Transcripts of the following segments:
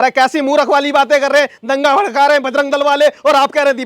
अरे कैसी मूर्ख वाली बातें कर रहे हैं, दंगा भड़का रहे हैं बजरंग दल वाले, और आप कह रहे हैं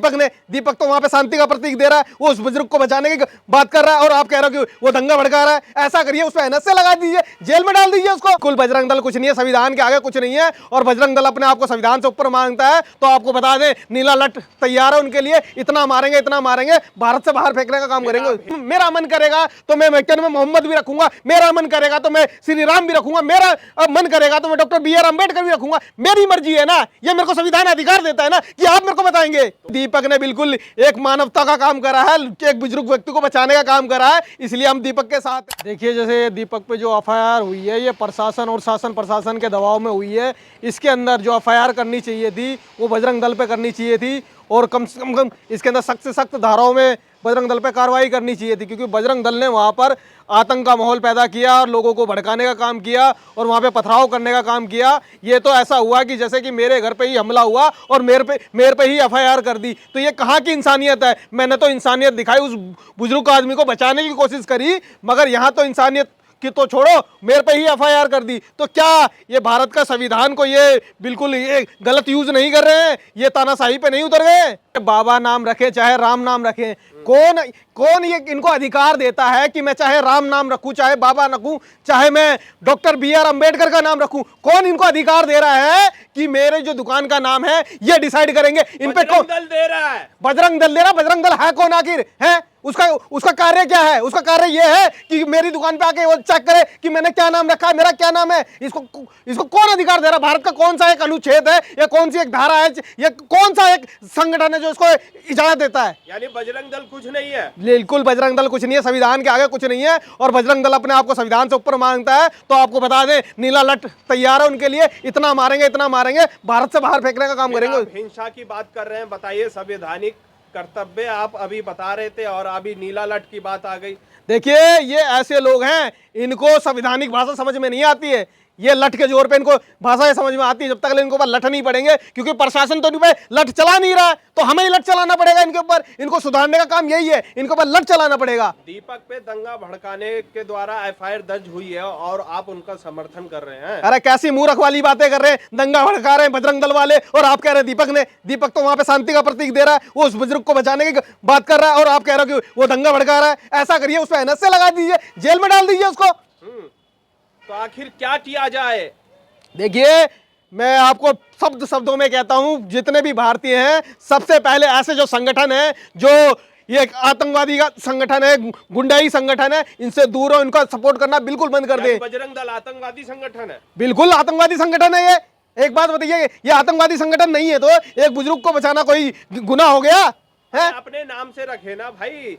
दीपक तो वहां पे शांति का प्रतीक दे रहा है, वो उस बुजुर्ग को बचाने की बात कर रहा है, और आप कह रहे हो कि वो दंगा भड़का रहा है। ऐसा करिए, उस पर एनएसए लगा दीजिए, जेल में डाल दीजिए उसको। कुल बजरंग दल कुछ नहीं है, संविधान के आगे कुछ नहीं है, और बजरंग दल अपने आप को संविधान से ऊपर मांगता है। तो आपको बता दें, नीला लट तैयार है उनके लिए, इतना मारेंगे, भारत से बाहर फेंकने का काम करेंगे। मेरा मन करेगा तो मैं मक्के में मोहम्मद भी रखूंगा, मेरा मन करेगा तो मैं श्री राम भी रखूंगा, मेरा मन करेगा तो मैं डॉक्टर BR अम्बेडकर भी रखूंगा। मेरी मर्जी है ना, ये मेरे को संविधान अधिकार देता है ना कि आप मेरे को बताएंगे। दीपक ने बिल्कुल एक मानवता का काम करा है, एक बुजुर्ग व्यक्ति को बचाने का काम करा है, इसलिए हम दीपक के साथ हैं। देखिए, जैसे दीपक पे जो FIR हुई है, ये प्रशासन और शासन प्रशासन के दबाव में हुई है। इसके अंदर जो FIR करनी चाहिए थी वो बजरंग दल पे करनी चाहिए थी, और कम से कम इसके अंदर सख्त से सख्त धाराओं में बजरंग दल पे कार्रवाई करनी चाहिए थी, क्योंकि बजरंग दल ने वहाँ पर आतंक का माहौल पैदा किया और लोगों को भड़काने का काम किया और वहाँ पे पथराव करने का काम किया। ये तो ऐसा हुआ कि जैसे कि मेरे घर पे ही हमला हुआ और मेरे पे ही FIR कर दी। तो ये कहाँ की इंसानियत है? मैंने तो इंसानियत दिखाई, उस बुजुर्ग आदमी को बचाने की कोशिश करी, मगर यहाँ तो इंसानियत कि तो छोड़ो, मेरे पे ही FIR कर दी। तो क्या ये भारत का संविधान को ये बिल्कुल ये गलत यूज नहीं कर रहे हैं? ये तानाशाही पे नहीं उतर गए? बाबा नाम रखे चाहे राम नाम रखे, कौन ये इनको अधिकार देता है कि मैं चाहे राम नाम रखूं, चाहे बाबा रखूं, चाहे मैं डॉक्टर BR अम्बेडकर का नाम रखूं? कौन इनको अधिकार दे रहा है कि मेरे जो दुकान का नाम है ये डिसाइड करेंगे? इन पे कौन दल दे रहा है? बजरंग दल दे रहा। बजरंग दल है कौन आखिर? है उसका कार्य क्या है? उसका कार्य यह है कि मेरी दुकान पे आके वो चेक करे कि मैंने क्या नाम रखा है, मेरा क्या नाम है। इसको कौन अधिकार दे रहा? भारत का कौन सा एक अनुच्छेद है या कौन सी एक धारा है या कौन सा एक संगठन है जो इसको इजाजत देता है? यानी बजरंग दल कुछ नहीं है? बिल्कुल बजरंग दल कुछ नहीं है, संविधान के आगे कुछ नहीं है, और बजरंग दल अपने आप को संविधान से ऊपर मांगता है। तो आपको बता दें, नीला लट तैयार है उनके लिए, इतना मारेंगे, भारत से बाहर फेंकने का काम करेंगे। हिंसा की बात कर रहे हैं, बताइए संवैधानिक कर्तव्य आप अभी बता रहे थे और अभी नीला लट की बात आ गई। देखिए, ये ऐसे लोग हैं, इनको संवैधानिक भाषा समझ में नहीं आती है। ये लठ के जोर पे इनको भाषा समझ में आती है, जब तक इनको ऊपर लठ नहीं पड़ेंगे, क्योंकि प्रशासन तो इनके लठ चला नहीं रहा है, तो हमें ही लठ चलाना पड़ेगा इनके ऊपर। इनको सुधारने का काम यही है, इनके ऊपर लठ चलाना पड़ेगा। दीपक पे दंगा भड़काने के द्वारा FIR दर्ज हुई है और आप उनका समर्थन कर रहे हैं। अरे कैसी मूर्ख वाली बातें कर रहे हैं, दंगा भड़का रहे हैं बजरंग दल वाले, और आप कह रहे हैं दीपक तो वहां पे शांति का प्रतीक दे रहा है, वो उस बुजुर्ग को बचाने की बात कर रहा है, और आप कह रहे हो कि वो दंगा भड़का रहा है। ऐसा करिए, उस पर एनएसए लगा दीजिए, जेल में डाल दीजिए उसको। तो आखिर क्या किया जाए? देखिए, मैं आपको शब्दों में कहता हूं, जितने भी भारतीय हैं, सबसे पहले ऐसे जो संगठन है, जो ये आतंकवादी का संगठन है, गुंडाई संगठन है, इनसे दूर हो, इनका सपोर्ट करना बिल्कुल बंद कर दे। बजरंग दल आतंकवादी संगठन है? बिल्कुल आतंकवादी संगठन है ये। एक बात बताइए, ये आतंकवादी संगठन नहीं है तो एक बुजुर्ग को बचाना कोई गुनाह हो गया है? अपने नाम से रखे ना भाई।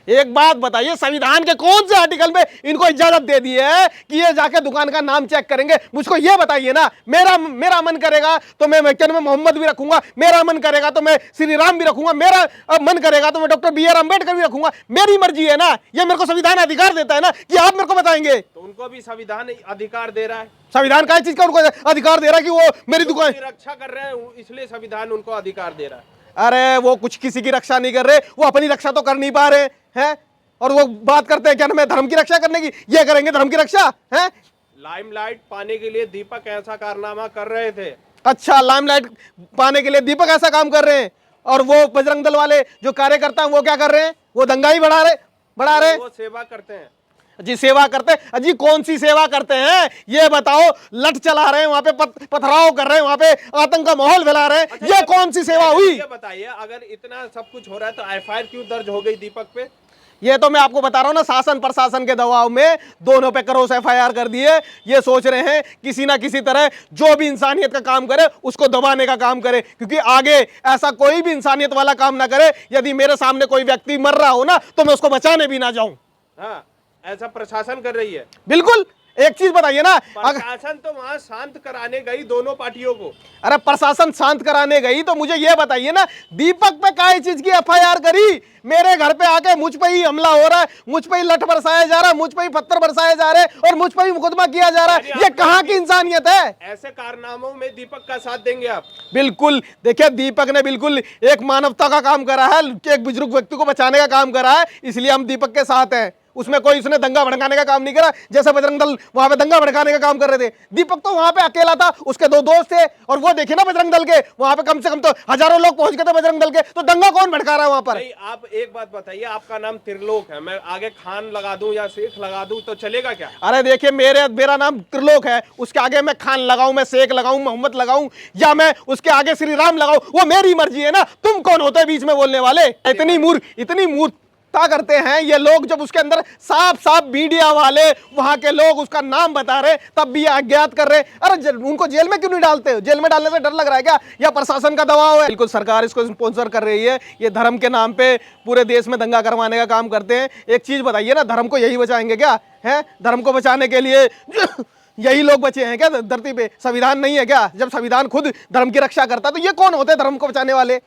एक बात बताइए, संविधान के कौन से आर्टिकल में इनको इजाजत दे दी है कि ये जाके दुकान का नाम चेक करेंगे? मुझको ये बताइए ना। मेरा मन करेगा तो मैं मक्के में मोहम्मद भी रखूंगा, मेरा मन करेगा तो मैं श्री राम भी रखूंगा, मेरा मन करेगा तो मैं डॉक्टर BR अम्बेडकर भी रखूंगा। मेरी मर्जी है ना, ये मेरे को संविधान अधिकार देता है ना कि आप मेरे को बताएंगे। तो उनको भी संविधान अधिकार दे रहा है। संविधान क्या चीज का उनको अधिकार दे रहा है कि वो मेरी दुकान रक्षा कर रहे हैं, इसलिए संविधान उनको अधिकार दे रहा है। अरे वो कुछ किसी की रक्षा नहीं कर रहे, वो अपनी रक्षा तो कर नहीं पा रहे हैं, और वो बात करते हैं क्या ना, मैं धर्म की रक्षा करने की, ये करेंगे धर्म की रक्षा है? लाइमलाइट पाने के लिए दीपक ऐसा कारनामा कर रहे थे। अच्छा, लाइमलाइट पाने के लिए दीपक ऐसा काम कर रहे हैं, और वो बजरंग दल वाले जो कार्यकर्ता हैं वो क्या कर रहे हैं? वो दंगा ही बढ़ा रहे। वो सेवा करते हैं जी, सेवा करते हैं जी। कौन सी सेवा करते हैं ये बताओ? लठ चला रहे हैं, वहां पे पथराव कर रहे हैं, वहां पे आतंक का माहौल फैला रहे हैं। अच्छा, ये कौन सी सेवा हुई? ये बताइए, अगर इतना सब कुछ हो रहा है तो FIR क्यों दर्ज हो गई दीपक पे? ये तो मैं आपको बता रहा हूं ना, शासन प्रशासन के दबाव में दोनों पे करोड़ FIR कर दिए। ये सोच रहे हैं किसी ना किसी तरह जो भी इंसानियत का काम करे उसको दबाने का काम करे, क्योंकि आगे ऐसा कोई भी इंसानियत वाला काम ना करे। यदि मेरे सामने कोई व्यक्ति मर रहा हो ना, तो मैं उसको बचाने भी ना जाऊं। हाँ, ऐसा प्रशासन कर रही है। बिल्कुल। एक चीज बताइए ना, प्रशासन तो वहां शांत कराने गई दोनों पार्टियों को। अरे प्रशासन शांत कराने गई, तो मुझे ये बताइए ना, दीपक पे काय चीज की FIR करी? मेरे घर पे आके मुझ पे ही हमला हो रहा है, मुझ पे ही लठ बरसाया जा रहा है, मुझ पे ही पत्थर बरसाए जा रहे हैं, और मुझ पे ही मुकदमा किया जा रहा है। ये कहाँ की इंसानियत है? ऐसे कारनामों में दीपक का साथ देंगे आप? बिल्कुल। देखिए, दीपक ने बिल्कुल एक मानवता का काम करा है, एक बुजुर्ग व्यक्ति को बचाने का काम करा है, इसलिए हम दीपक के साथ हैं। उसमें कोई उसने दंगा भड़काने का काम नहीं करा, जैसे बजरंग दल वहां पे दंगा भड़काने का काम कर रहे थे। दीपक तो वहां पे अकेला था, उसके 2 दोस्त थे, और वो देखे ना बजरंग दल के वहां पे कम से कम तो हजारों लोग पहुंच गए थे बजरंग दल के, तो दंगा कौन भड़का रहा है वहां पर? नहीं, आप एक बात बताइए, आपका नाम त्रिलोक है, मैं आगे खान लगा दूं या शेख लगा दूं तो चलेगा क्या? अरे देखिए, मेरा नाम त्रिलोक है, उसके आगे मैं खान लगाऊं, मैं शेख लगाऊं, मोहम्मद लगाऊं, या मैं उसके आगे श्री राम लगाऊं, वो मेरी मर्जी है ना। तुम कौन होते हैं बीच में बोलने वाले? इतनी मूर्खता करते हैं ये लोग, जब उसके अंदर साफ साफ मीडिया वाले वहां के लोग उसका नाम बता रहे तब भी अज्ञात कर रहे। अरे उनको जेल में क्यों नहीं डालते? जेल में डालने से डर लग रहा है क्या, या प्रशासन का दबाव है? बिल्कुल सरकार इसको स्पॉन्सर कर रही है, ये धर्म के नाम पे पूरे देश में दंगा करवाने का काम करते हैं। एक चीज बताइए ना, धर्म को यही बचाएंगे क्या? है धर्म को बचाने के लिए यही लोग बचे हैं क्या धरती पे? संविधान नहीं है क्या? जब संविधान खुद धर्म की रक्षा करता है तो ये कौन होते हैं धर्म को बचाने वाले?